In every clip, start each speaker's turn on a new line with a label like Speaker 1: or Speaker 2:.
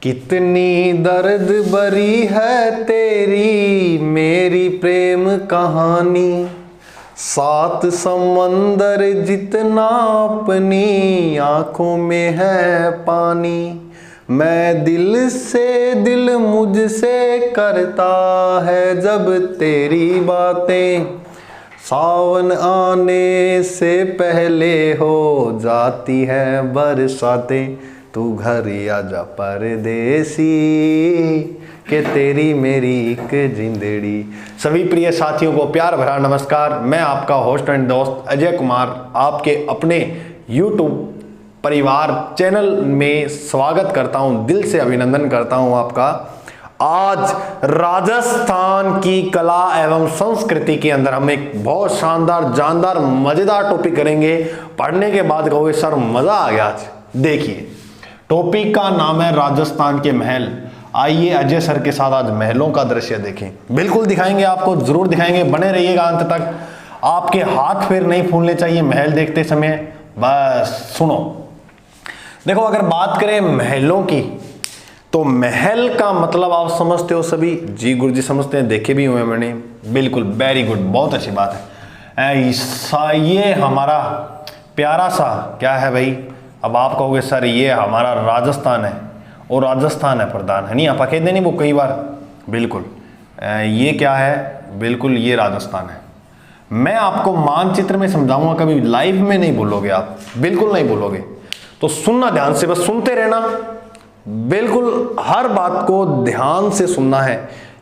Speaker 1: कितनी दर्द भरी है तेरी मेरी प्रेम कहानी, सात समंदर जितना अपनी आंखों में है पानी। मैं दिल से दिल मुझसे करता है जब तेरी बातें, सावन आने से पहले हो जाती है बरसातें। तू घर आजा परदेसी के तेरी मेरी एक जिंदड़ी। सभी प्रिय साथियों को प्यार भरा नमस्कार। मैं आपका होस्ट एंड दोस्त अजय कुमार आपके अपने YouTube परिवार चैनल में स्वागत करता हूं, दिल से अभिनंदन करता हूं आपका। आज राजस्थान की कला एवं संस्कृति के अंदर हम एक बहुत शानदार जानदार मजेदार टॉपिक करेंगे। पढ़ने के बाद कहोगे सर मजा आ गया। आज देखिए टॉपिक का नाम है राजस्थान के महल। आइए अजय सर के साथ आज महलों का दृश्य देखें। बिल्कुल दिखाएंगे, आपको जरूर दिखाएंगे, बने रहिएगा अंत तक। आपके हाथ पैर नहीं फूलने चाहिए महल देखते समय, बस सुनो। देखो अगर बात करें महलों की तो महल का मतलब आप समझते हो सभी? जी गुरु जी समझते हैं, देखे भी हुए मैंने। बिल्कुल, वेरी गुड, बहुत अच्छी बात है। ये हमारा प्यारा सा क्या है भाई? अब आप कहोगे सर ये हमारा राजस्थान है और राजस्थान है प्रधान है नहीं, आप कहते नहीं वो कई बार। बिल्कुल ये क्या है? बिल्कुल ये राजस्थान है। मैं आपको मानचित्र में समझाऊंगा, कभी लाइव में नहीं बोलोगे आप, बिल्कुल नहीं बोलोगे। तो सुनना ध्यान से, बस सुनते रहना, बिल्कुल हर बात को ध्यान से सुनना है,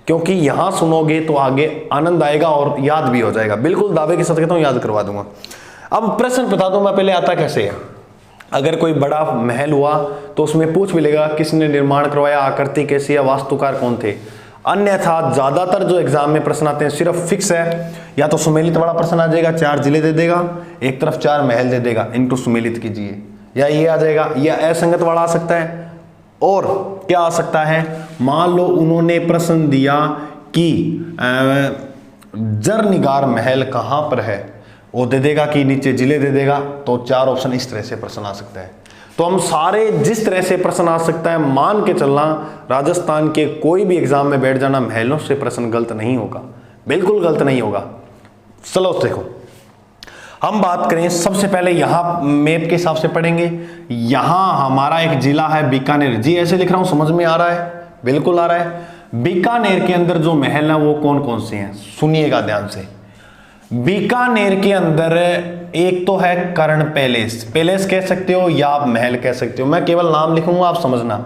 Speaker 1: क्योंकि यहां सुनोगे तो आगे आनंद आएगा और याद भी हो जाएगा। बिल्कुल दावे के साथ कहता हूं, याद करवा दूंगा। अब प्रश्न बता दूं मैं पहले, आता कैसे है। अगर कोई बड़ा महल हुआ तो उसमें पूछ मिलेगा किसने निर्माण करवाया, आकृति कैसी है, वास्तुकार कौन थे। अन्यथा ज्यादातर जो एग्जाम में प्रश्न आते हैं सिर्फ फिक्स है, या तो सुमेलित वाला प्रश्न आ जाएगा, 4 जिले दे देगा, एक तरफ 4 महल दे देगा, इनको सुमेलित कीजिए, या ये आ जाएगा, या असंगत वाला आ सकता है। और क्या आ सकता है? मान लो उन्होंने प्रश्न दिया कि जरनिगार महल कहां पर है, वो दे देगा कि नीचे जिले दे देगा, तो 4 ऑप्शन इस तरह से प्रश्न आ सकता है। तो हम सारे जिस तरह से प्रश्न आ सकता है मान के चलना, राजस्थान के कोई भी एग्जाम में बैठ जाना, महलों से प्रश्न गलत नहीं होगा, बिल्कुल गलत नहीं होगा। चलो देखो हम बात करें, सबसे पहले यहां मैप के हिसाब से पढ़ेंगे। यहां हमारा एक जिला है बीकानेर। जी ऐसे लिख रहा हूं, समझ में आ रहा है? बिल्कुल आ रहा है। बीकानेर के अंदर जो महल है वो कौन कौन से हैं, सुनिएगा ध्यान से। बीकानेर के अंदर एक तो है कर्ण पैलेस, पैलेस कह सकते हो या आप महल कह सकते हो, मैं केवल नाम लिखूंगा आप समझना।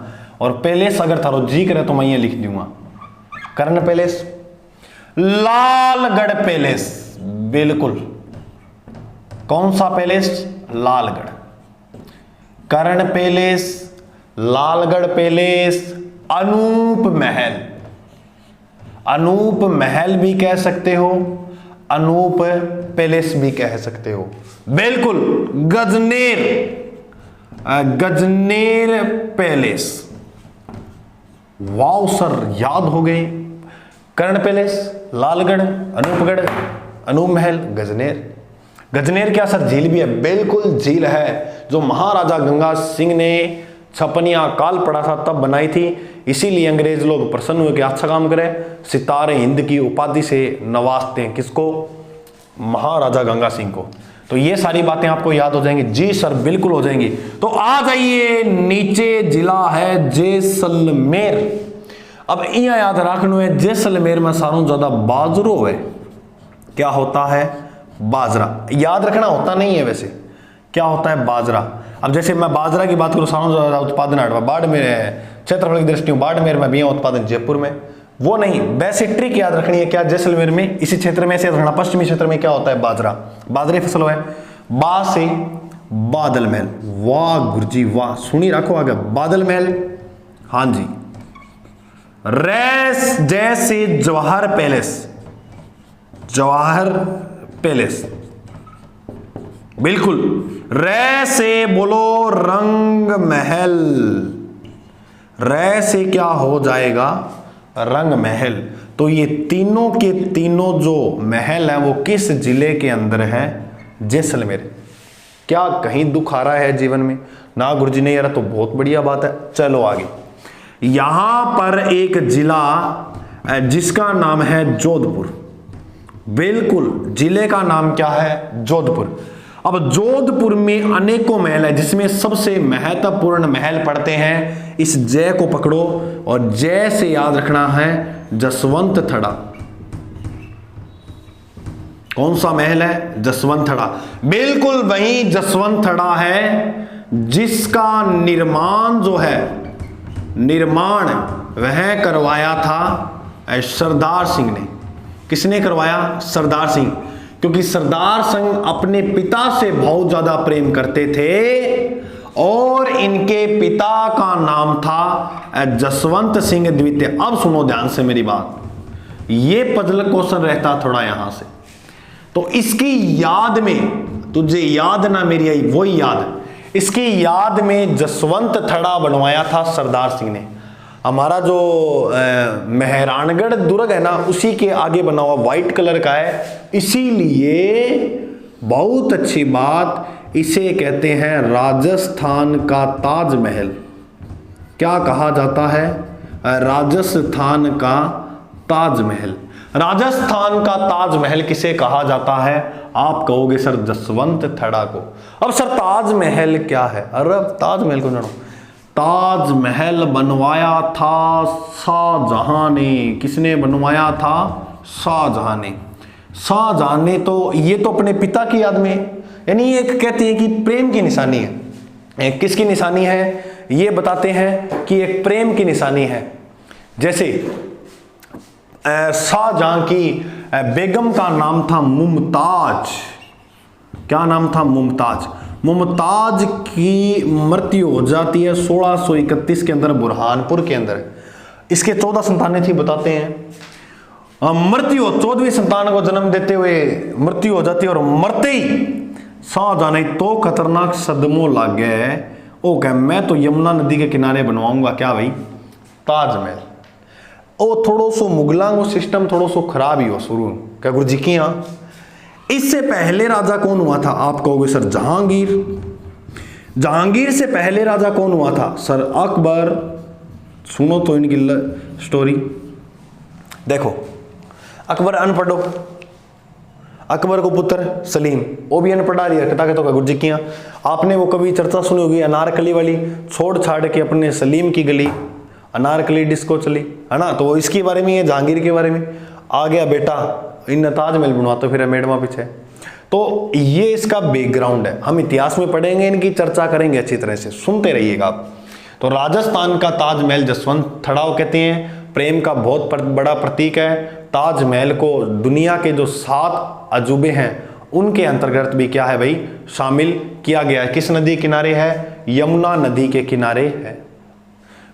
Speaker 1: और पैलेस अगर थारो जी करे तो मैं ये लिख दूंगा, कर्ण पैलेस। लालगढ़ पैलेस, बिल्कुल कौन सा पैलेस? लालगढ़। कर्ण पैलेस, लालगढ़ पैलेस, अनूप महल, अनूप महल भी कह सकते हो, अनूप पैलेस भी कह सकते हो। बिल्कुल Gajner, Gajner palace. Wow sir याद हो गए। कर्ण पैलेस, लालगढ़, अनूपगढ़, अनूप महल, गजनेर। गजनेर क्या सर झील भी है? बिल्कुल झील है, जो महाराजा गंगा सिंह ने छपनिया काल पड़ा था तब बनाई थी। इसीलिए अंग्रेज लोग प्रसन्न हुए कि अच्छा काम करे, सितारे हिंद की उपाधि से नवाजते हैं किसको? महाराजा गंगा सिंह को। तो ये सारी बातें आपको याद हो जाएंगी। जी सर बिल्कुल हो जाएंगी। तो आ जाइए नीचे, जिला है जैसलमेर। अब यहां याद रखना है, जैसलमेर में सारों ज्यादा बाजरो है। क्या होता है? बाजरा। याद रखना होता नहीं है वैसे, क्या होता है? बाजरा। अब जैसे मैं बाजरा की बात करूं, सारों ज्यादा उत्पादन बाड़मेर है, क्षेत्रफल की दृष्टि बाड़मेर में भी है, उत्पादन जयपुर में, वो नहीं। वैसे ट्रिक याद रखनी है क्या? जैसलमेर में इसी क्षेत्र में से रखना, पश्चिमी क्षेत्र में क्या होता है? बाजरा, बाजरे फसल है। बा से बादल महल, वाह गुरुजी वाह, सुनी रखो आगे, बादल महल। हाँ जी। रेस जैसे जवाहर पैलेस, जवाहर पैलेस, बिल्कुल। रे से बोलो रंग महल, रे से क्या हो जाएगा? रंग महल। तो ये तीनों के तीनों जो महल है वो किस जिले के अंदर है? जैसलमेर। क्या कहीं दुख आ रहा है जीवन में? ना गुरुजी नहीं आ रहा, तो बहुत बढ़िया बात है। चलो आगे।
Speaker 2: यहां पर एक जिला जिसका नाम है जोधपुर। बिल्कुल, जिले का नाम क्या है? जोधपुर। अब जोधपुर में अनेकों महल है, जिसमें सबसे महत्वपूर्ण महल पड़ते हैं, इस जय को पकड़ो और जय से याद रखना है जसवंत थड़ा। कौन सा महल है? जसवंत थड़ा। बिल्कुल वही जसवंत थड़ा है जिसका निर्माण जो है, निर्माण वह करवाया था सरदार सिंह ने। किसने करवाया? सरदार सिंह। क्योंकि सरदार सिंह अपने पिता से बहुत ज्यादा प्रेम करते थे और इनके पिता का नाम था जसवंत सिंह द्वितीय। अब सुनो ध्यान से मेरी बात, ये पजल क्वेश्चन रहता थोड़ा यहां से, तो इसकी याद में, तुझे याद ना मेरी आई वही याद, इसकी याद में जसवंत थड़ा बनवाया था सरदार सिंह ने। हमारा जो मेहरानगढ़ दुर्ग है ना, उसी के आगे बना हुआ व्हाइट कलर का है, इसीलिए बहुत अच्छी बात, इसे कहते हैं राजस्थान का ताजमहल। क्या कहा जाता है? राजस्थान का ताजमहल। राजस्थान का ताजमहल किसे कहा जाता है? आप कहोगे सर जसवंत थड़ा को। अब सर ताजमहल क्या है? अरे ताजमहल को जानो, ताजमहल बनवाया था शाहजहां ने। किसने बनवाया था? शाहजहां ने। शाहजहां ने तो ये तो अपने पिता की याद में, यानी एक कहते हैं कि प्रेम की निशानी है। किसकी निशानी है? ये बताते हैं कि एक प्रेम की निशानी है। जैसे शाहजहां की बेगम का नाम था मुमताज। क्या नाम था? मुमताज। मुमताज की मृत्यु हो जाती है 1631 के अंदर बुरहानपुर के अंदर। इसके 14 संतानें थी, बताते हैं। मृत्यु 14वीं संतान को जन्म देते हुए मृत्यु हो जाती है और मरते ही शाहजहां ने तो खतरनाक सदमों लग गए, ओ कह मैं तो यमुना नदी के किनारे बनवाऊंगा क्या भाई? ताजमहल। ओ थोड़ो सो मुगलों को सिस्टम थोड़ो सो खराब ही हो शुरू, क्या गुरु जी की? यहाँ इससे पहले राजा कौन हुआ था? आप कहोगे सर जहांगीर। जहांगीर से पहले राजा कौन हुआ था? सर अकबर। सुनो तो इनकी स्टोरी देखो। अकबर अनपढ़, अकबर को पुत्र सलीम, वो भी अनपढ़ा रही है तो गुरु जी की। आपने वो कभी चर्चा सुनी होगी अनारकली वाली, छोड़ छाड़ के अपने सलीम की गली, अनारकली डिस्को चली, है ना? तो वो इसके बारे में है, जहांगीर के बारे में। आ गया बेटा इन ताजमहल बनवाते फिर मेडमा पीछे। तो ये इसका बैकग्राउंड है, हम इतिहास में पढ़ेंगे, इनकी चर्चा करेंगे अच्छी तरह से, सुनते रहिएगा आप। तो राजस्थान का ताजमहल जसवंत थड़ा कहते हैं, प्रेम का बहुत बड़ा प्रतीक है। ताजमहल को दुनिया के जो 7 अजूबे हैं उनके अंतर्गत भी क्या है भाई? शामिल किया गया है। किस नदी किनारे है? यमुना नदी के किनारे है।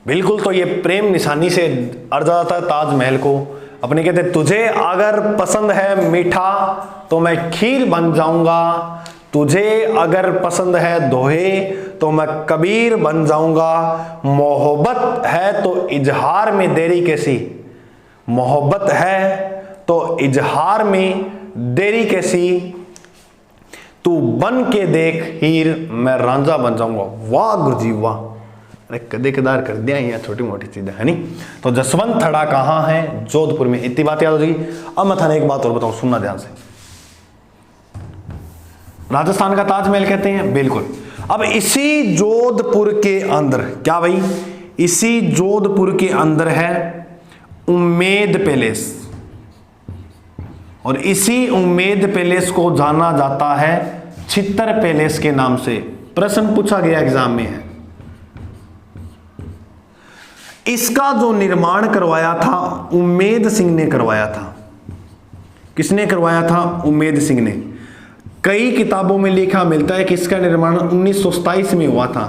Speaker 2: बिल्कुल, तो ये प्रेम निशानी से अर्ज जाता है ताजमहल को। अपने कहते तुझे अगर पसंद है मीठा तो मैं खीर बन जाऊंगा, तुझे अगर पसंद है दोहे तो मैं कबीर बन जाऊंगा, मोहब्बत है तो इजहार में देरी कैसी, मोहब्बत है तो इजहार में देरी कैसी, तू बन के देख हीर मैं रांझा बन जाऊंगा। वाह गुरुजी वाह, अरे कदे कदार कर दिया यहाँ छोटी मोटी चीजें, है नहीं? तो जसवंत थड़ा कहाँ है? जोधपुर में। इतनी बात याद हो जाएगी। अब मैं थाने एक बात और बताऊं, सुनना ध्यान से। राजस्थान का ताजमहल कहते हैं, बिल्कुल। अब इसी जोधपुर के अंदर क्या भाई? इसी जोधपुर के अंदर है उम्मेद पैलेस, और इसी उम्मेद पैलेस को जाना जाता है छितर पैलेस के नाम से। प्रश्न पूछा गया एग्जाम में है। इसका जो निर्माण करवाया था उम्मेद सिंह ने करवाया था। किसने करवाया था? उम्मेद सिंह ने। कई किताबों में लिखा मिलता है कि इसका निर्माण 1927 में हुआ था।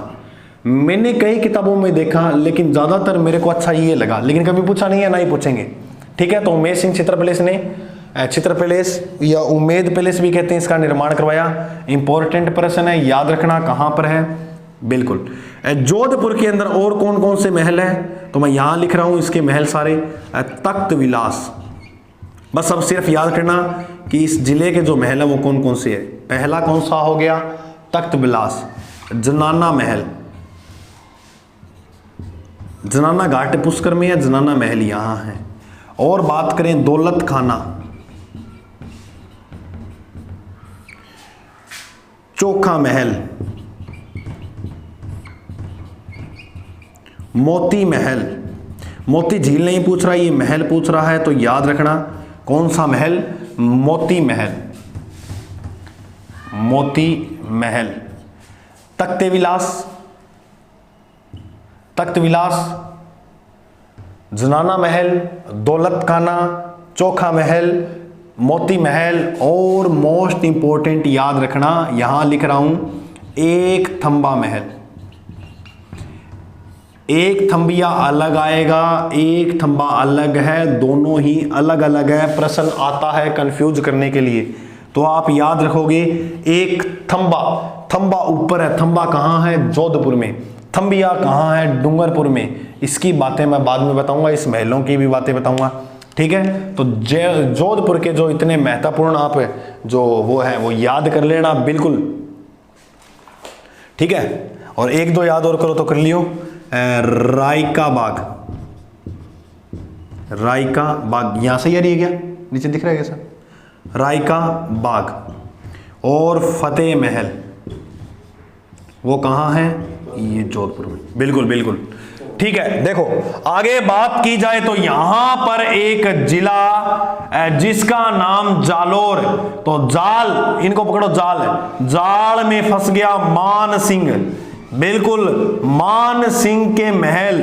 Speaker 2: मैंने कई किताबों में देखा, लेकिन ज्यादातर मेरे को अच्छा ये लगा, लेकिन कभी पूछा नहीं है, ना ही पूछेंगे। ठीक है, तो उम्मेद सिंह छित्र पैलेस ने, छित्र पैलेस या उम्मेद पैलेस भी कहते हैं, इसका निर्माण करवाया। इंपॉर्टेंट प्रश्न है, याद रखना कहां पर है। बिल्कुल, जोधपुर के अंदर और कौन कौन से महल हैं तो मैं यहां लिख रहा हूं इसके महल सारे। तख्त विलास, बस अब सिर्फ याद करना कि इस जिले के जो महल है वो कौन कौन से है। पहला कौन सा हो गया? तख्त विलास। जनाना महल, जनाना घाट पुष्कर में है, जनाना महल यहां है। और बात करें दौलत खाना, चोखा महल, मोती महल, मोती झील नहीं पूछ रहा, ये महल पूछ रहा है, तो याद रखना कौन सा महल, मोती महल, मोती महल। तख्त विलास, तख्त विलास, जनाना महल, दौलत खाना, चोखा महल, मोती महल, और मोस्ट इंपॉर्टेंट याद रखना यहां लिख रहा हूं एक थंबा महल। एक थंबिया अलग आएगा, एक थंबा अलग है, दोनों ही अलग अलग है। प्रश्न आता है कंफ्यूज करने के लिए, तो आप याद रखोगे एक थंबा, थंबा ऊपर है, थंबा कहां है, जोधपुर में, थंबिया कहां है, डूंगरपुर में। इसकी बातें मैं बाद में बताऊंगा, इस महलों की भी बातें बताऊंगा, ठीक है। तो जोधपुर के जो इतने महत्वपूर्ण आप जो वो है वो याद कर लेना बिल्कुल, ठीक है। और एक दो याद और करो तो कर लियो। रायका बाग, रायका बाग यहां से ही आ रही है क्या, नीचे दिख रहा है क्या सर, रायका बाग। और फतेह महल वो कहां है, ये जोधपुर में, बिल्कुल बिल्कुल, ठीक है। देखो आगे बात की जाए तो यहां पर एक जिला जिसका नाम जालोर, तो जाल, इनको पकड़ो, जाल, जाल में फंस गया मान सिंह, बिल्कुल मान सिंह के महल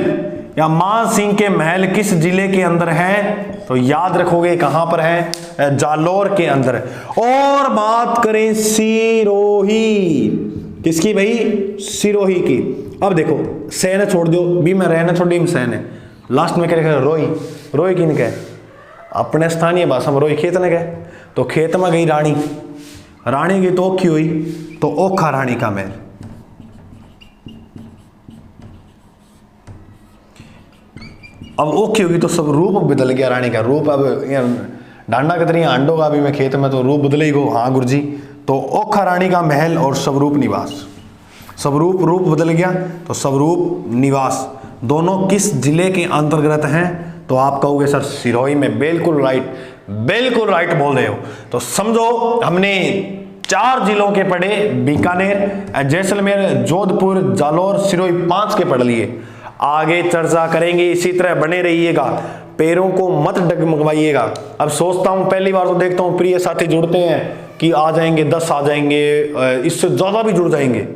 Speaker 2: या मान सिंह के महल किस जिले के अंदर है, तो याद रखोगे कहां पर है, जालोर के अंदर। और बात करें सिरोही, किसकी भाई, सिरोही की। अब देखो सैन छोड़ दो भी, मैं रहना छोड़ दी सैन है, लास्ट में क्या लिखा, रोही, रोही किन कहे, अपने स्थानीय भाषा में रोही खेत ने कहे। तो खेत में गई रानी, रानी की तो ओखी हुई, तो ओखा रानी का महल। अब ओखी होगी तो सब रूप बदल गया रानी का रूप, अब डांडा कतरी आंडो का भी मैं खेत में, तो रूप बदले ही गो, हाँ गुरुजी। तो ओखा रानी का महल और स्वरूप निवास, स्वरूप रूप बदल गया, तो स्वरूप निवास दोनों किस जिले के अंतर्गत हैं, तो आप कहोगे सर सिरोही में, बिल्कुल राइट, बिल्कुल राइट बोल रहे हो। तो समझो हमने 4 जिलों के पढ़े, बीकानेर, जैसलमेर, जोधपुर, जालोर, सिरोही, 5 के पढ़ लिए। आगे चर्चा करेंगे, इसी तरह बने रहिएगा, पैरों को मत डगमगवाइएगा। अब सोचता हूं पहली बार तो देखता हूं प्रिय साथी जुड़ते हैं कि आ जाएंगे 10 आ जाएंगे, इससे ज्यादा भी जुड़ जाएंगे,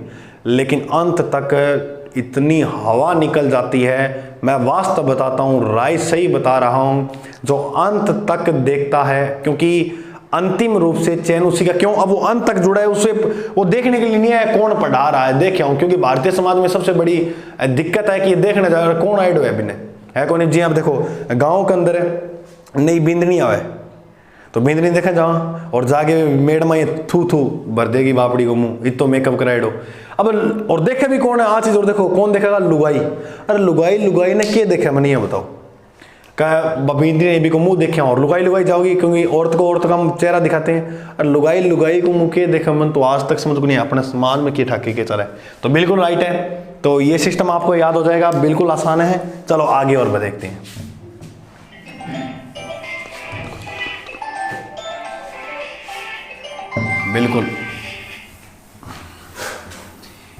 Speaker 2: लेकिन अंत तक इतनी हवा निकल जाती है। मैं वास्तव बताता हूं, राय सही बता रहा हूं, जो अंत तक देखता है, क्योंकि अंतिम रूप से चयन उसी का, क्यों, अब वो अंत तक जुड़ा है, उसे वो देखने के लिए नहीं है कौन पढ़ा रहा है, देख आऊं, क्योंकि भारतीय समाज में सबसे बड़ी दिक्कत है कि ये देखने जा रहा है कौन आइड है, बिना है कौन जी। आप देखो गांव के अंदर नई बिंदनी आवे तो बिंदनी देखे जाओ, और जाके मेडमा ये थू थू भर देगी बापड़ी को मुंह, इतो मेकअप कराइडो। अब और देखे भी कौन है आ चीज, और देखो कौन देखेगा, लुगाई। अरे लुगाई, लुगाई ने क्या देखा मैंने ये बताओ, क्या बिंदनी ने भी को मुंह देखे, और लुगाई लुगाई जाओगी, क्योंकि औरत को औरत का चेहरा दिखाते हैं, और लुगाई लुगाई को मुंह के देखा मन, तो आज तक समझ को नहीं अपने समाज में क्या ठाके के चला है। तो बिल्कुल राइट है, तो ये सिस्टम आपको याद हो जाएगा, बिल्कुल आसान है। चलो आगे और देखते हैं। बिल्कुल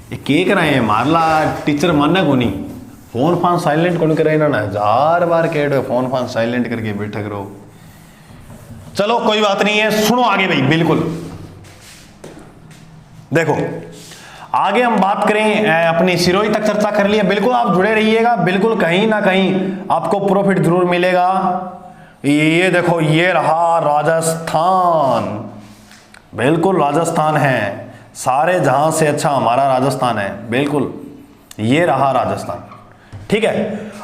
Speaker 2: ये के कराए हैं, मारला टीचर मानना को नहीं, फोन फान साइलेंट कौन करे ना, 1000 बार कह रहे फोन फान साइलेंट करके बैठे करो। चलो कोई बात नहीं है, सुनो आगे भाई, बिल्कुल देखो आगे हम बात करें, अपनी सिरोही तक चर्चा कर लिया, बिल्कुल आप जुड़े रहिएगा, बिल्कुल कहीं ना कहीं आपको प्रॉफिट जरूर मिलेगा। ये देखो ये रहा राजस्थान, बिल्कुल राजस्थान है, सारे जहां से अच्छा हमारा राजस्थान है, बिल्कुल ये रहा राजस्थान, ठीक है।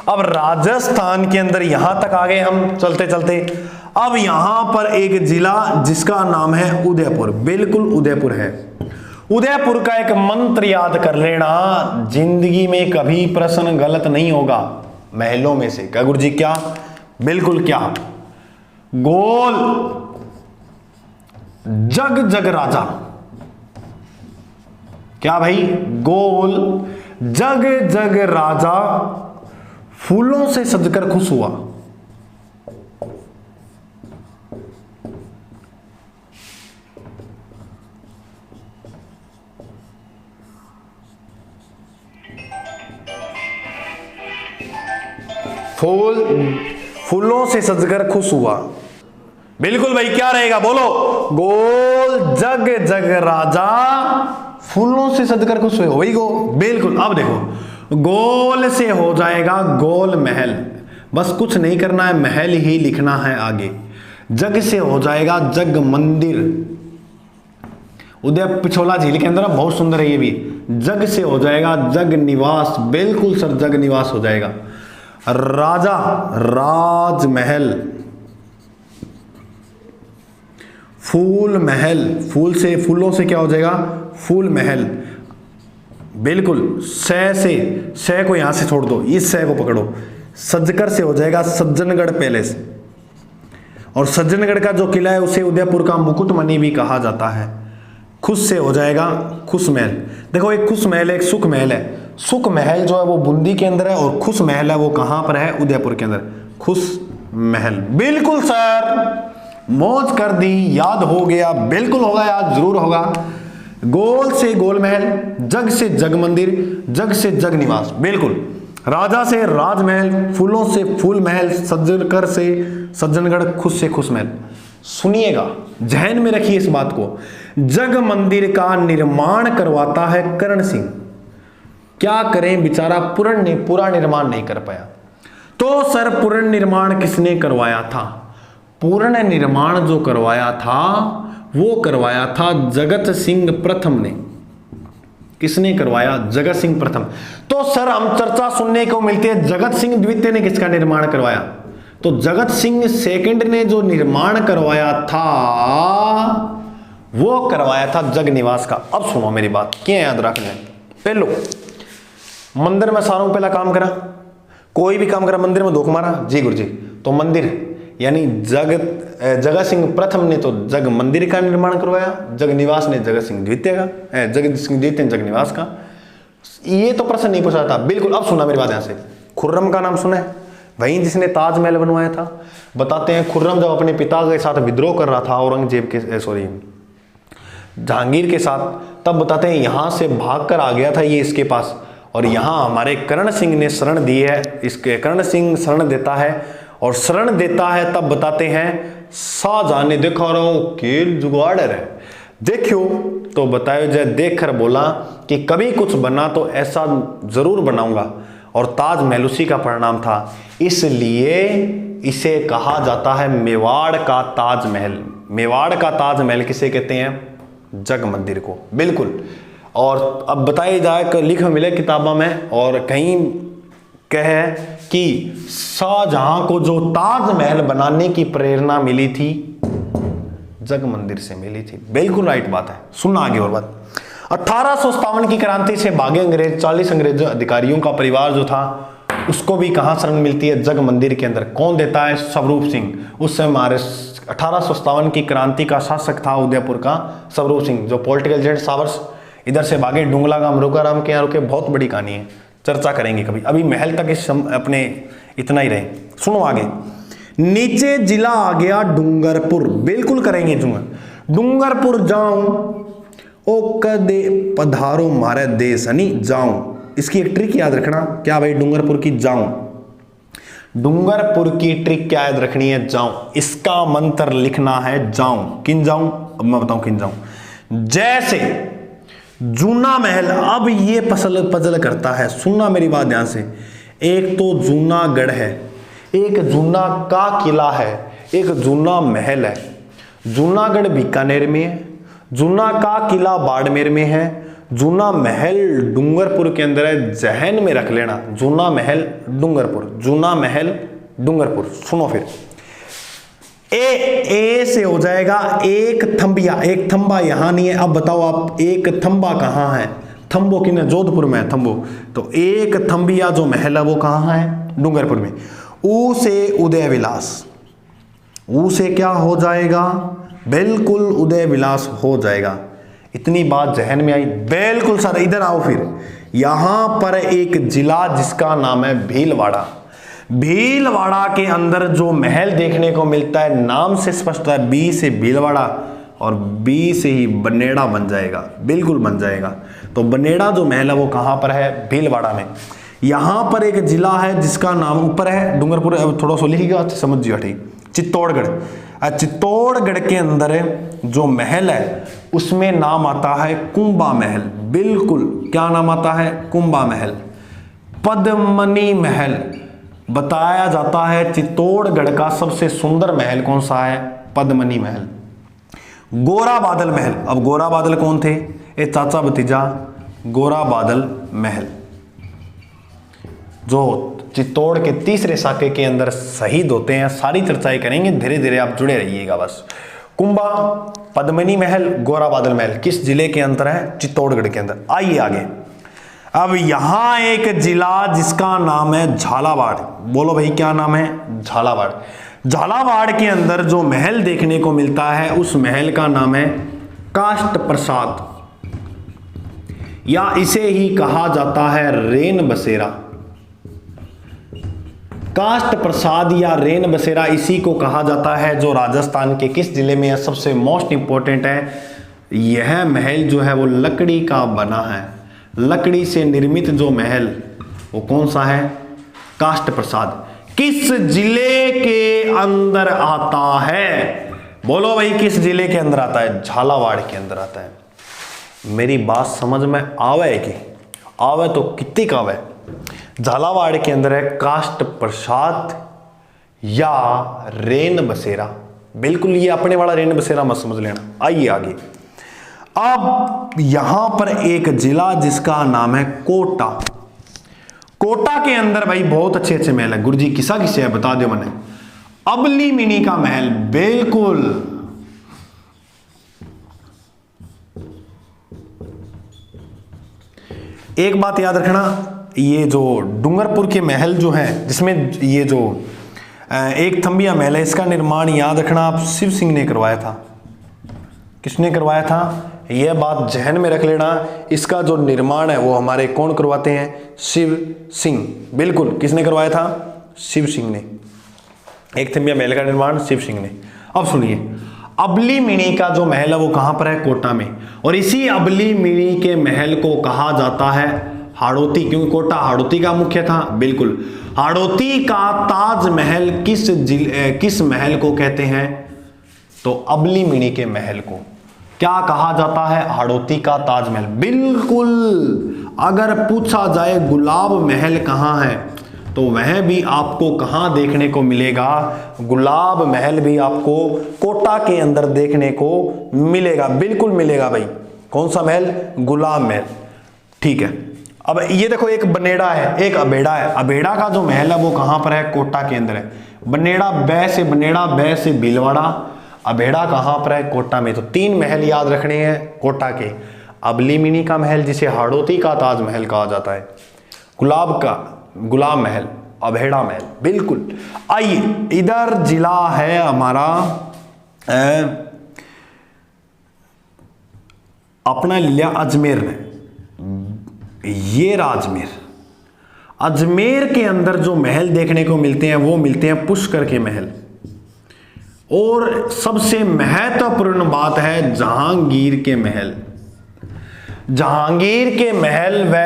Speaker 2: अब राजस्थान के अंदर यहां तक आ गए हम चलते चलते। अब यहां पर एक जिला जिसका नाम है उदयपुर, बिल्कुल उदयपुर है। उदयपुर का एक मंत्र याद कर लेना, जिंदगी में कभी प्रश्न गलत नहीं होगा महलों में से। क्या गुरुजी, क्या, बिल्कुल क्या, गोल जग जग राजा, क्या भाई, गोल जग जग राजा फूलों से सजकर खुश हुआ। फूलों से सजकर खुश हुआ। बिल्कुल भाई, क्या रहेगा बोलो? गोल जग जग राजा फूलों से सजकर खुश हुए, वही गो। बिल्कुल। अब देखो, गोल से हो जाएगा गोल महल, बस कुछ नहीं करना है, महल ही लिखना है आगे। जग से हो जाएगा जग मंदिर। उदय पिछोला झील के अंदर बहुत सुंदर है ये भी। जग से हो जाएगा जग निवास। बिल्कुल सर, जग निवास हो जाएगा। राजा राजमहल। फूल महल, फूलों से क्या हो जाएगा? फूल महल। बिल्कुल। से को यहां से छोड़ दो, इस से को पकड़ो। सजकर से हो जाएगा सज्जनगढ़ पैलेस। और सज्जनगढ़ का जो किला है उसे उदयपुर का मुकुटमणि भी कहा जाता है। खुश से हो जाएगा खुश महल। देखो, एक खुश महल है, एक सुख महल है। सुख महल जो है वो बूंदी के अंदर है, और खुश महल है वो कहां पर है? उदयपुर के अंदर। खुश महल। बिल्कुल सर, मौज कर दी, याद हो गया। बिल्कुल होगा, याद जरूर होगा। गोल से गोल महल, जग से जग मंदिर, जग से जग निवास। बिल्कुल। राजा से राजमहल, फूलों से फूल महल, सज्जनकर से सज्जनगढ़, खुश से खुश महल। सुनिएगा, ध्यान में रखिए इस बात को। जग मंदिर का निर्माण करवाता है करण सिंह। क्या करें, बेचारा पूरा निर्माण नहीं कर पाया। तो सर, पूर्ण निर्माण किसने करवाया था? पूर्ण निर्माण जो करवाया था वो करवाया था जगत सिंह प्रथम ने। किसने करवाया? जगत सिंह प्रथम। तो सर, हम चर्चा सुनने को मिलती है जगत सिंह द्वितीय ने किसका निर्माण करवाया? तो जगत सिंह सेकंड ने जो निर्माण करवाया था वो करवाया था जग निवास का। अब सुनो मेरी बात, क्या याद रखना है? पहलो, मंदिर में सारों पहला काम करा, कोई भी काम करा मंदिर में धोख मारा जी गुरु जी, तो मंदिर यानी जगत सिंह प्रथम ने तो जग मंदिर का निर्माण करवाया, जग निवास ने जगत सिंह द्वितीय का, जगत सिंह द्वितीय जग निवास का। ये तो प्रश्न नहीं पूछा था। बिल्कुल। अब सुना मेरी बात, यहां से खुर्रम का नाम सुना है, वही जिसने ताजमहल बनवाया था। बताते हैं, खुर्रम जब अपने पिता के साथ विद्रोह कर रहा था औरंगजेब के जहांगीर के साथ, तब बताते हैं यहां से भागकर आ गया था ये इसके पास, और यहां हमारे करण सिंह ने शरण दी है। इसके करण सिंह शरण देता है, और शरण देता है तब बताते हैं शाहजहां ने देखा रहा हूं केल जुगाड़र है, देखियो तो बतायो जय देख कर बोला कि कभी कुछ बना तो ऐसा जरूर बनाऊंगा, और ताजमहल उसी का परिणाम था। इसलिए इसे कहा जाता है मेवाड़ का ताजमहल। मेवाड़ का ताजमहल किसे कहते हैं? जग मंदिर को। बिल्कुल। और अब बताया जाए कि लिख मिले किताबों में, और कहीं कहे कि शाहजहां को जो ताजमहल बनाने की प्रेरणा मिली थी जग मंदिर से मिली थी। बिल्कुल राइट बात है। सुनना आगे और बात। 1857 की क्रांति से भागे अंग्रेज, 40 अंग्रेज अधिकारियों का परिवार जो था उसको भी कहां शरण मिलती है? जग मंदिर के अंदर। कौन देता है? स्वरूप सिंह। उस समय हमारे 1857 की क्रांति का शासक था उदयपुर का स्वरूप सिंह, जो पॉलिटिकल एजेंट सावर्स इधर से भागे, डुंगला गांव रोकाराम के यहाँ रुके। बहुत बड़ी कहानी है, चर्चा करेंगे कभी। अभी महल तक इस अपने इतना ही रहे। सुनो आगे। नीचे जिला आ गया डूंगरपुर। बिल्कुल करेंगे डूंगरपुर जाऊं ओ कदे पधारो मारे देश हनी जाऊं। इसकी एक ट्रिक याद रखना। क्या भाई? डूंगरपुर की जाऊं। डूंगरपुर की ट्रिक क्या याद रखनी है? जाऊं। इसका मंत्र लिखना है जाऊं। किन जाऊं? अब मैं बताऊं किन जाऊं। जैसे जूना महल, अब ये पजल करता है। सुनना मेरी बात ध्यान से। एक तो जूनागढ़ है, एक जूना का किला है, एक जूना महल है। जूनागढ़ बीकानेर में है, जूना का किला बाड़मेर में है, जूना महल डूंगरपुर के अंदर है। जहन में रख लेना, जूना महल डूंगरपुर, जूना महल डूंगरपुर। सुनो फिर, ए से हो जाएगा एक थंबिया। एक थंबा यहां नहीं है। अब बताओ आप, एक थंबा कहां है? थंबो की ना, जोधपुर में है थंबो। तो एक थंबिया जो महल है वो कहां है? डूंगरपुर में। ऊ से उदय विलास। ऊ से क्या हो जाएगा? बिल्कुल उदय विलास हो जाएगा। इतनी बात जहन में आई? बिल्कुल सर। इधर आओ फिर। यहां पर एक जिला जिसका नाम है भीलवाड़ा। भीलवाड़ा के अंदर जो महल देखने को मिलता है, नाम से स्पष्ट है, बी से भीलवाड़ा और बी से ही बनेड़ा बन जाएगा, बिल्कुल बन जाएगा। तो बनेड़ा जो महल है वो कहां पर है? भीलवाड़ा में। यहां पर एक जिला है जिसका नाम ऊपर है डूंगरपुर, अब थोड़ा सा लिखिएगा समझिएगा ठीक, चित्तौड़गढ़। चित्तौड़गढ़ के अंदर जो महल है उसमें नाम आता है कुंभा महल, बिल्कुल। क्या नाम आता है? कुंभा महल। पद्मनी महल बताया जाता है चित्तौड़गढ़ का सबसे सुंदर महल कौन सा है? पद्मनी महल। गोरा बादल महल, अब गोरा बादल कौन थे? ये चाचा भतीजा गोरा बादल महल, जो चित्तौड़ के तीसरे साके के अंदर शहीद होते हैं। सारी चर्चाएं करेंगे, धीरे धीरे आप जुड़े रहिएगा बस। कुंभा, पद्मनी महल, गोरा बादल महल किस जिले के अंदर है? चित्तौड़गढ़ के अंदर। आइए आगे। अब यहां एक जिला जिसका नाम है झालावाड़। बोलो भाई क्या नाम है? झालावाड़। झालावाड़ के अंदर जो महल देखने को मिलता है उस महल का नाम है काष्ट प्रसाद, या इसे ही कहा जाता है रेन बसेरा। काष्ट प्रसाद या रेन बसेरा इसी को कहा जाता है, जो राजस्थान के किस जिले में है? सबसे मोस्ट इंपॉर्टेंट है, यह महल जो है वो लकड़ी का बना है। लकड़ी से निर्मित जो महल वो कौन सा है? काष्ट प्रसाद। किस जिले के अंदर आता है? बोलो भाई किस जिले के अंदर आता है? झालावाड़ के अंदर आता है। मेरी बात समझ में आवे कि आवे तो कितनी का आवे? झालावाड़ के अंदर है काष्ट प्रसाद या रेन बसेरा, बिल्कुल। ये अपने वाला रेन बसेरा मत समझ लेना। आइए आगे। अब यहां पर एक जिला जिसका नाम है कोटा। कोटा के अंदर भाई बहुत अच्छे अच्छे महल है। गुरुजी किसा किसे है बता दो मैंने। अबली मिनी का महल, बिल्कुल। एक बात याद रखना, ये जो डूंगरपुर के महल जो है, जिसमें ये जो एक थंबिया महल है, इसका निर्माण याद रखना आप शिव सिंह ने करवाया था। किसने करवाया था? यह बात जहन में रख लेना। इसका जो निर्माण है वो हमारे कौन करवाते हैं? शिव सिंह, बिल्कुल। किसने करवाया था? शिव सिंह ने। एक थंबिया महल का निर्माण शिव सिंह ने। अब सुनिए, अबली मिनी का जो महल है वो कहां पर है? कोटा में। और इसी अबली मिनी के महल को कहा जाता है हाड़ौती, क्योंकि कोटा हाड़ौती का मुख्य था, बिल्कुल। हाड़ौती का ताजमहल किस महल को कहते हैं? तो अबली मिनी के महल को क्या कहा जाता है? हाड़ौती का ताजमहल, बिल्कुल। अगर पूछा जाए गुलाब महल कहां है, तो वह भी आपको कहां देखने को मिलेगा? गुलाब महल भी आपको कोटा के अंदर देखने को मिलेगा, बिल्कुल मिलेगा भाई। कौन सा महल? गुलाब महल, ठीक है। अब ये देखो, एक बनेड़ा है, एक अबेड़ा है। अबेड़ा का जो महल है वो कहां पर है? कोटा के अंदर है। बनेड़ा, बै से बनेड़ा, बै से भीलवाड़ा, अबेड़ा कहां पर है? कोटा में। तो तीन महल याद रखने हैं कोटा के। अबली मिनी का महल जिसे हाड़ौती का ताजमहल कहा जाता है, गुलाब महल, अबेड़ा महल, बिल्कुल। आइए, इधर जिला है हमारा अपना लिया अजमेर ने। ये अजमेर, अजमेर के अंदर जो महल देखने को मिलते हैं वो मिलते हैं पुष्कर के महल। और सबसे महत्वपूर्ण बात है जहांगीर के महल। जहांगीर के महल व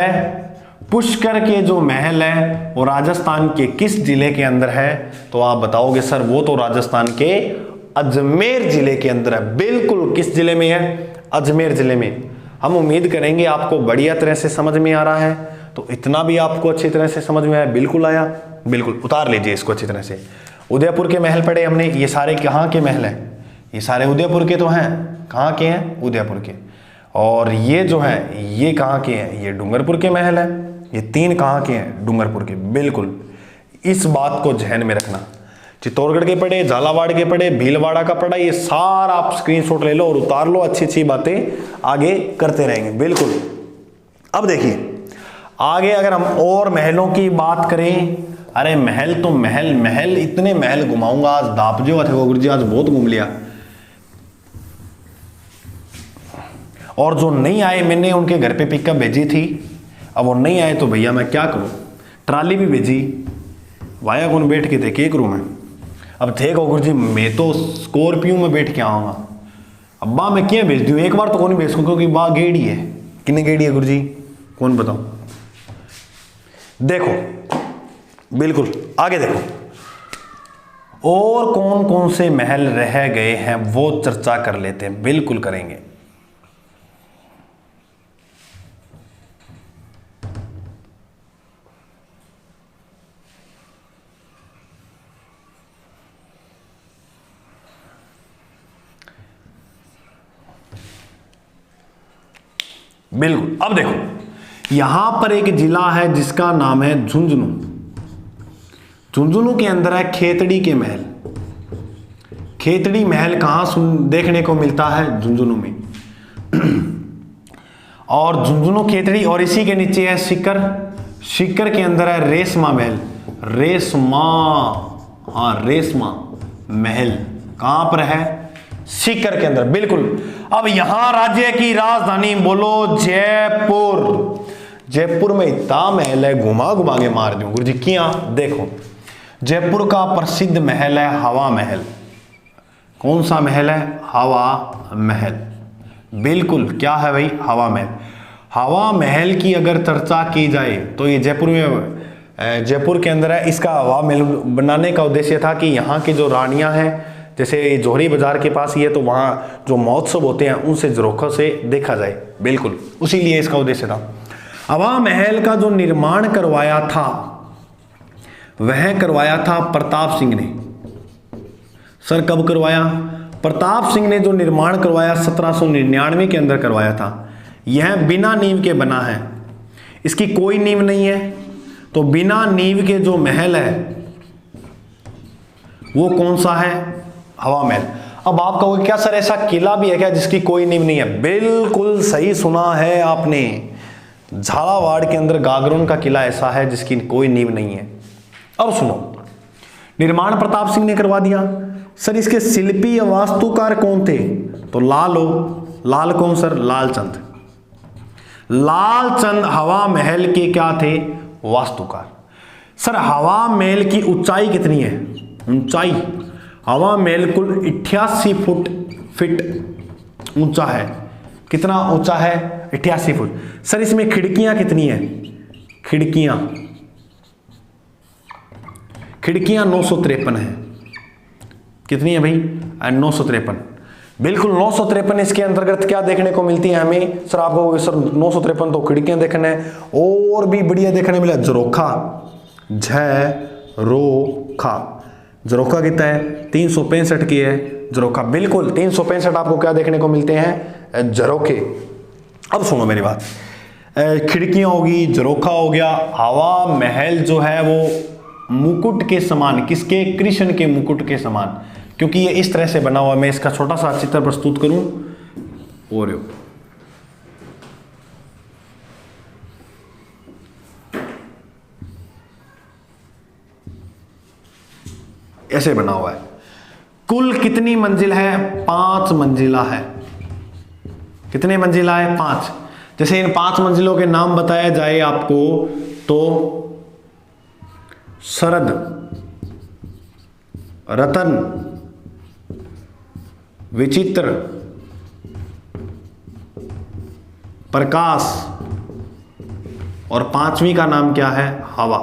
Speaker 2: पुष्कर के जो महल है वो राजस्थान के किस जिले के अंदर है? तो आप बताओगे सर वो तो राजस्थान के अजमेर जिले के अंदर है, बिल्कुल। किस जिले में है? अजमेर जिले में। हम उम्मीद करेंगे आपको बढ़िया तरह से समझ में आ रहा है। तो इतना भी आपको अच्छी तरह से समझ में आया? बिल्कुल आया, बिल्कुल। उतार लीजिए इसको अच्छी तरह से। उदयपुर के महल पढ़े हमने, ये सारे कहाँ के महल हैं? ये सारे उदयपुर के तो हैं। कहाँ के हैं? उदयपुर के। और ये जो है ये कहाँ के हैं? ये डूंगरपुर के महल हैं। ये तीन कहाँ के हैं? डूंगरपुर के, बिल्कुल। इस बात को ध्यान में रखना। चित्तौड़गढ़ के पढ़े, झालावाड़ के पढ़े, भीलवाड़ा का पढ़ा, ये सारा आप स्क्रीनशॉट ले लो और उतार लो। अच्छी अच्छी बातें आगे करते रहेंगे, बिल्कुल। अब देखिए आगे अगर हम और महलों की बात करें, अरे महल तो महल इतने महल घुमाऊंगा आज। दाप जो थे गुरु जी आज बहुत घूम लिया। और जो नहीं आए मैंने उनके घर पे पिकअप भेजी थी, अब वो नहीं आए तो भैया मैं क्या करूं? ट्राली भी भेजी, वाया कौन बैठ के थे केक रूम में। अब थे गुरु जी मैं तो स्कॉर्पियो में बैठ के आऊँगा। अब्बा मैं क्या भेज दूँ, एक बार तो कौन भेज दूँ क्योंकि बा गेड़ी है। कितनी गेड़ी है गुरु जी कौन बताओ। देखो बिल्कुल आगे देखो, और कौन कौन से महल रह गए हैं वो चर्चा कर लेते हैं। बिल्कुल करेंगे। बिल्कुल। अब देखो यहां पर एक जिला है जिसका नाम है झुंझुनू। झुंझुनू के अंदर है खेतड़ी के महल। खेतड़ी महल कहां देखने को मिलता है, झुंझुनू में। और झुंझुनू खेतड़ी, और इसी के नीचे है सीकर। सीकर के अंदर है रेशमा महल। रेशमा, हाँ रेशमा महल कहां पर है, सीकर के अंदर। बिल्कुल। अब यहां राज्य की राजधानी बोलो जयपुर। जयपुर में इतना महल है घुमा घुमा के मार दूं गुरुजी क्या। देखो जयपुर का प्रसिद्ध महल है हवा महल। कौन सा महल है, हवा महल। बिल्कुल क्या है भाई, हवा महल। हवा महल की अगर चर्चा की जाए तो ये जयपुर में, जयपुर के अंदर है। इसका हवा महल बनाने का उद्देश्य था कि यहाँ की जो रानियां हैं, जैसे जोहरी बाजार के पास ही है, तो वहाँ जो महोत्सव होते हैं उनसे झरोखों से देखा जाए। बिल्कुल उसी लिए इसका उद्देश्य था। हवा महल का जो निर्माण करवाया था वह करवाया था प्रताप सिंह ने। सर कब करवाया, प्रताप सिंह ने जो निर्माण करवाया 1799 के अंदर करवाया था। यह बिना नींव के बना है, इसकी कोई नींव नहीं है। तो बिना नींव के जो महल है वो कौन सा है, हवा महल। अब आप कहोगे क्या सर ऐसा किला भी है क्या जिसकी कोई नींव नहीं है। बिल्कुल सही सुना है आपने, झालावाड़ के अंदर गागरोन का किला ऐसा है जिसकी कोई नींव नहीं है। अब सुनो, निर्माण प्रताप सिंह ने करवा दिया। सर इसके शिल्पी या वास्तुकार कौन थे, तो लाल हो। लाल कौन सर, लालचंद। लालचंद हवा महल के क्या थे, वास्तुकार। सर हवा महल की ऊंचाई कितनी है, ऊंचाई हवा महल कुल 88 फीट ऊंचा है। कितना ऊंचा है, 88 फुट। सर इसमें खिड़कियां कितनी है, खिड़कियां 953 है। कितनी है भाई, 953। बिल्कुल 953। इसके अंतर्गत क्या देखने को मिलती है हमें, सर आपको सर 953 तो खिड़कियां देखने, और भी बढ़िया देखने मिला झरोखा। झरोखा, झरोखा कितना है, 365 की है झरोखा। बिल्कुल 365 आपको क्या देखने को मिलते हैं, झरोखे। अब सुनो मेरी बात, खिड़कियां होगी, झरोखा हो गया। हवा महल जो है वो मुकुट के समान, किसके, कृष्ण के मुकुट के समान, क्योंकि ये इस तरह से बना हुआ। मैं इसका छोटा सा चित्र प्रस्तुत करूं, और ऐसे बना हुआ है। कुल कितनी मंजिल है, 5 मंजिला है। कितने मंजिला है, 5। जैसे इन 5 मंजिलों के नाम बताया जाए आपको तो शरद, रतन, विचित्र, प्रकाश, और 5वीं का नाम क्या है, हवा।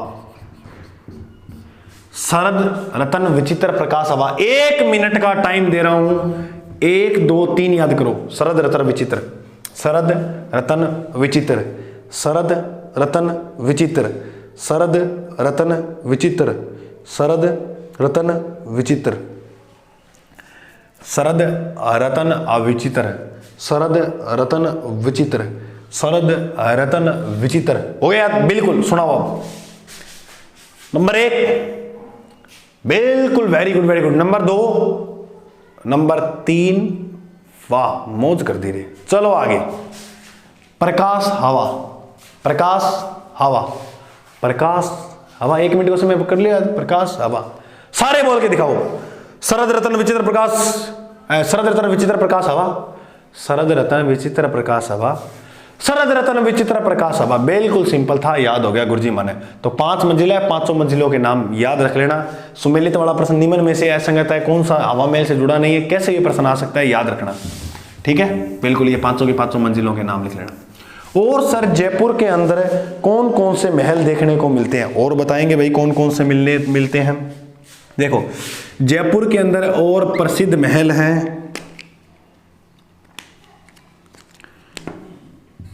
Speaker 2: शरद, रतन, विचित्र, प्रकाश, हवा। 1 मिनट का टाइम दे रहा हूं, 1 2 3 याद करो। शरद रतन विचित्र, शरद रतन विचित्र, शरद रतन विचित्र, शरद रतन विचित्र, शरद रतन विचित्र, शरद रतन अविचित्र, शरद रतन विचित्र, शरद रतन विचित्र। हो गया, बिल्कुल सुनाओ। नंबर 1, बिल्कुल very good very good. Number 2, number 3, वाह मौज कर दी रे। चलो आगे, प्रकाश हवा, प्रकाश हवा, प्रकाश हवा। 1 मिनट को समय कर लिया, प्रकाश हवा। सारे बोल के दिखाओ, शरद रतन विचित्र प्रकाश, शरद रतन विचित्र प्रकाश हवा, शरद रतन विचित्र प्रकाश हवा, शरद रतन विचित्र प्रकाश सभा, बिल्कुल सिंपल था, याद हो गया गुरुजी मन है। तो 5 मंजिला है, 5 मंजिलों के नाम याद रख लेना। सुमेलित वाला प्रश्न निम्न में से असंगत है, कौन सा हवा महल से जुड़ा नहीं है, कैसे ये प्रश्न आ सकता है, याद रखना, ठीक है। बिल्कुल ये 5 की 5 मंजिलों के नाम लिख लेना। और सर जयपुर के अंदर कौन कौन से महल देखने को मिलते हैं, और बताएंगे भाई कौन कौन से मिलते हैं। देखो जयपुर के अंदर और प्रसिद्ध महल हैं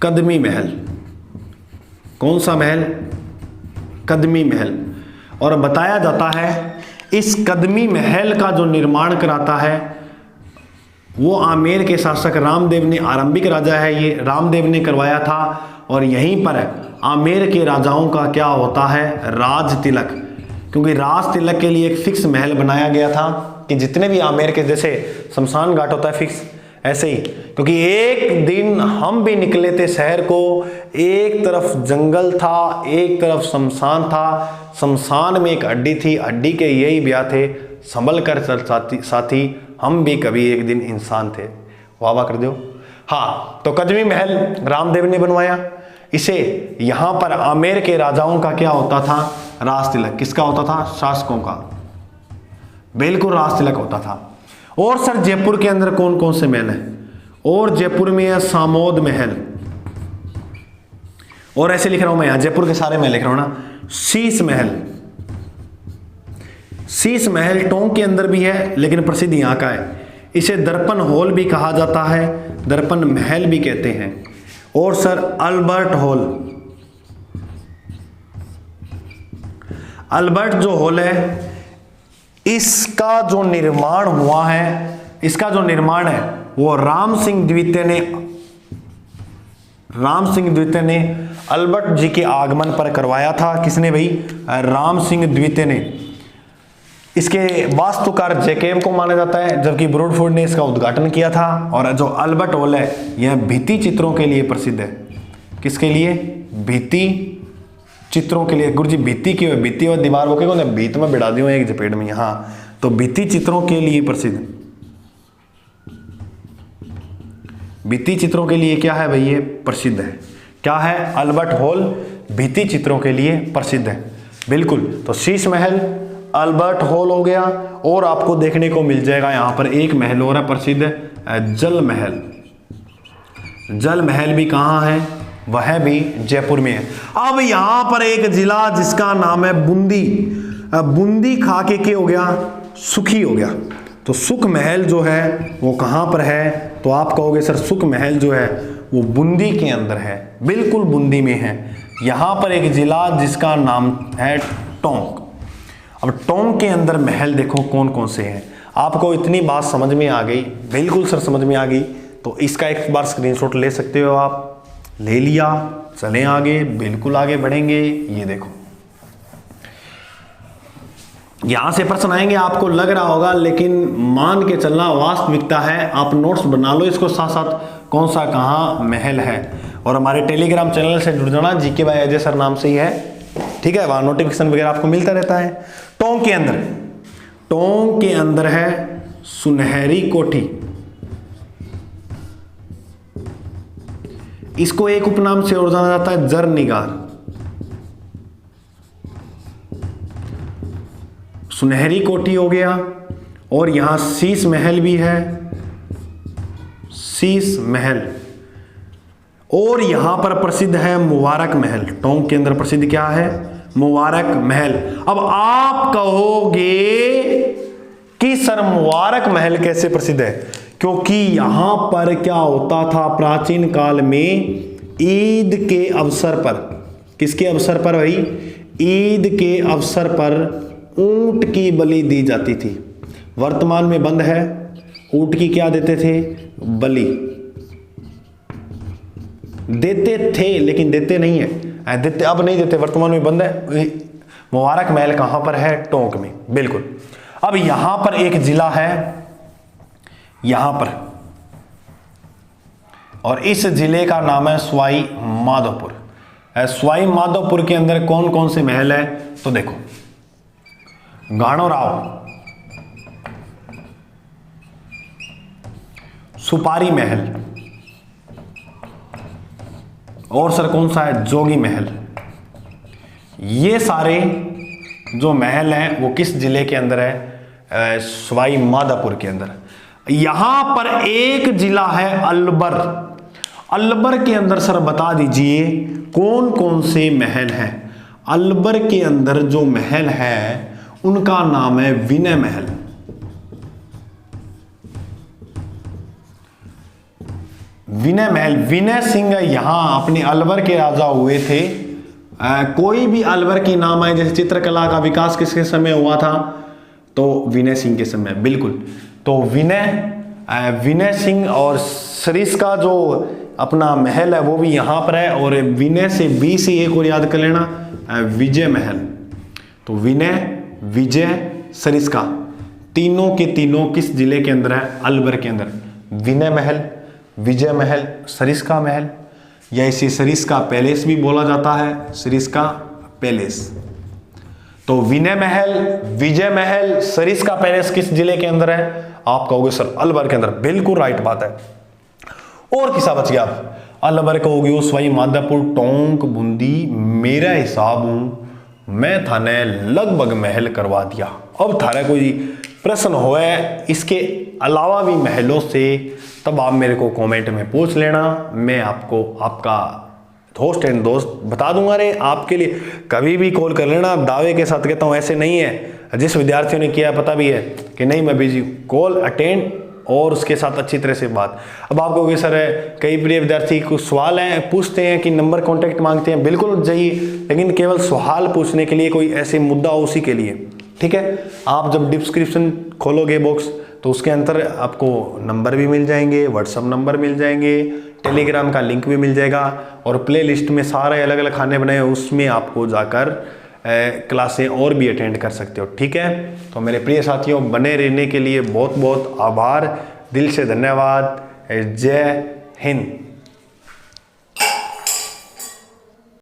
Speaker 2: कदमी महल। कौन सा महल? कदमी महल। और बताया जाता है इस कदमी महल का जो निर्माण कराता है वो आमेर के शासक रामदेव ने, आरंभिक राजा है ये, रामदेव ने करवाया था। और यहीं पर आमेर के राजाओं का क्या होता है, राज तिलक, क्योंकि राज तिलक के लिए एक फिक्स महल बनाया गया था कि जितने भी आमेर के, जैसे शमशान घाट होता है फिक्स, ऐसे ही, क्योंकि एक दिन हम भी निकले थे शहर को, एक तरफ जंगल था, एक तरफ शमशान था, शमशान में एक हड्डी थी, हड्डी के यही ब्याह थे, संभल कर साथी हम भी कभी एक दिन इंसान थे। वाह वाह कर दो। हाँ, तो कदमी महल रामदेव ने बनवाया इसे। यहां पर आमेर के राजाओं का क्या होता था, राज तिलक। किसका होता था? शासकों का, बिल्कुल राज तिलक होता था। और सर जयपुर के अंदर कौन कौन से महल हैं? और जयपुर में है सामोद महल, और ऐसे लिख रहा हूं मैं, यहां जयपुर के सारे महल लिख रहा हूं ना। शीश महल, शीश महल टोंक के अंदर भी है लेकिन प्रसिद्ध यहां का है। इसे दर्पण हॉल भी कहा जाता है, दर्पण महल भी कहते हैं। और सर अल्बर्ट हॉल, अल्बर्ट जो हॉल है इसका जो निर्माण हुआ है, इसका जो निर्माण है वो राम सिंह द्वितीय ने अल्बर्ट जी के आगमन पर करवाया था। किसने भाई? राम सिंह द्वितीय ने। इसके वास्तुकार जैकेब को माना जाता है, जबकि ब्रॉडफोर्ड ने इसका उद्घाटन किया था। और जो अल्बर्ट हॉल है यह भित्ति चित्रों के लिए प्रसिद्ध है। किसके लिए? भित्ति चित्रों के लिए। गुरुजी भित्ति की भित्ति और दीवार वो क्या भीत में बिड़ा दियो एक जपेट में, यहाँ तो भित्ति चित्रों के लिए प्रसिद्ध। भित्ति चित्रों के लिए क्या है भाई? ये प्रसिद्ध है। क्या है? अल्बर्ट हॉल भित्ति चित्रों के लिए प्रसिद्ध है। बिल्कुल, तो शीश महल, अल्बर्ट हॉल हो गया। और आपको देखने को मिल जाएगा यहां पर एक महल और है प्रसिद्ध, जल महल। जल महल भी कहां है? वह भी जयपुर में है। अब यहां पर एक जिला जिसका नाम है बूंदी, बूंदी खा के क्या हो गया? सुखी हो गया। तो सुख महल जो है वो कहां पर है? तो आप कहोगे सर सुख महल जो है वो बूंदी के अंदर है, बिल्कुल बूंदी में है। यहां पर एक जिला जिसका नाम है टोंक। अब टोंक के अंदर महल देखो कौन कौन से हैं। आपको इतनी बात समझ में आ गई? बिल्कुल सर समझ में आ गई। तो इसका एक बार स्क्रीनशॉट ले सकते हो आप। ले लिया, चलें आगे, बिल्कुल आगे बढ़ेंगे। ये देखो यहां से प्रश्न आएंगे, आपको लग रहा होगा, लेकिन मान के चलना वास्तविकता है। आप नोट्स बना लो इसको साथ साथ, कौन सा कहां महल है। और हमारे टेलीग्राम चैनल से जुड़ जाना, जीके बाय अजय सर नाम से ही है, ठीक है। वहां नोटिफिकेशन वगैरह आपको मिलता रहता है। टोंक के अंदर, टोंक के अंदर है सुनहरी कोठी। इसको एक उपनाम से और जाना जाता है जरनिगार। सुनहरी कोठी हो गया। और यहां शीश महल भी है, शीश महल। और यहां पर प्रसिद्ध है मुबारक महल। टोंक के अंदर प्रसिद्ध क्या है? मुबारक महल। अब आप कहोगे कि सर मुबारक महल कैसे प्रसिद्ध है? क्योंकि यहां पर क्या होता था प्राचीन काल में, ईद के अवसर पर, किसके अवसर पर भाई? ईद के अवसर पर ऊंट की बलि दी जाती थी। वर्तमान में बंद है। ऊंट की क्या देते थे? बलि देते थे, लेकिन देते नहीं है, देते अब नहीं देते, वर्तमान में बंद है। मुबारक महल कहां पर है? टोंक में, बिल्कुल। अब यहां पर एक जिला है, यहां पर, और इस जिले का नाम है सवाई माधोपुर। सवाई माधोपुर के अंदर कौन कौन से महल है? तो देखो गाणोराव, सुपारी महल, और सर कौन सा है? जोगी महल। ये सारे जो महल हैं वो किस जिले के अंदर है? सवाई माधोपुर के अंदर। यहां पर एक जिला है अलवर। अलवर के अंदर सर बता दीजिए कौन कौन से महल हैं? अलवर के अंदर जो महल है उनका नाम है विनय महल। विनय महल, विनय सिंह यहां अपने अलवर के राजा हुए थे। कोई भी अलवर की नाम आए, जैसे चित्रकला का विकास किसके समय हुआ था? तो विनय सिंह के समय, बिल्कुल। तो विनय सिंह और सरिस्का जो अपना महल है वो भी यहां पर है। और विनय से बी से एक और याद कर लेना, विजय महल। तो विनय, विजय, सरिस्का तीनों के तीनों किस जिले के अंदर है? अलवर के अंदर। विनय महल, विजय महल, सरिस्का महल, या इसे सरिस्का पैलेस भी बोला जाता है, सरिस्का पैलेस। तो विनय महल, विजय महल, सरिस्का पैलेस किस जिले के अंदर है? आप कहोगे सर अलवर के अंदर। बिल्कुल राइट बात है। और किसा बच गया? आप अलवर कहोगे वो सवाई माधोपुर, टोंक, बूंदी। मेरा हिसाब हूं मैं थाने लगभग महल करवा दिया। अब थारा कोई प्रश्न हो इसके अलावा भी महलों से, तब आप मेरे को कमेंट में पूछ लेना। मैं आपको आपका होस्ट एंड दोस्त बता दूंगा। रे आपके लिए कभी भी कॉल कर लेना। दावे के साथ कहता हूं ऐसे नहीं है। जिस विद्यार्थियों ने किया पता भी है कि नहीं मैं बिजी, कॉल अटेंड और उसके साथ अच्छी तरह से बात। अब आप कहोगे सर कई प्रिय विद्यार्थी कुछ सवाल हैं, पूछते हैं कि नंबर कांटेक्ट मांगते हैं। बिल्कुल जाइए, लेकिन केवल सवाल पूछने के लिए, कोई ऐसे मुद्दा हो उसी के लिए, ठीक है। आप जब डिस्क्रिप्शन खोलोगे बॉक्स तो उसके अंदर आपको नंबर भी मिल जाएंगे, व्हाट्सअप नंबर मिल जाएंगे, टेलीग्राम का लिंक भी मिल जाएगा, और प्ले लिस्ट में सारे अलग अलग खाने बने हैं, उसमें आपको जाकर क्लासें और भी अटेंड कर सकते हो, ठीक है। तो मेरे प्रिय साथियों, बने रहने के लिए बहुत बहुत आभार, दिल से धन्यवाद। जय हिंद।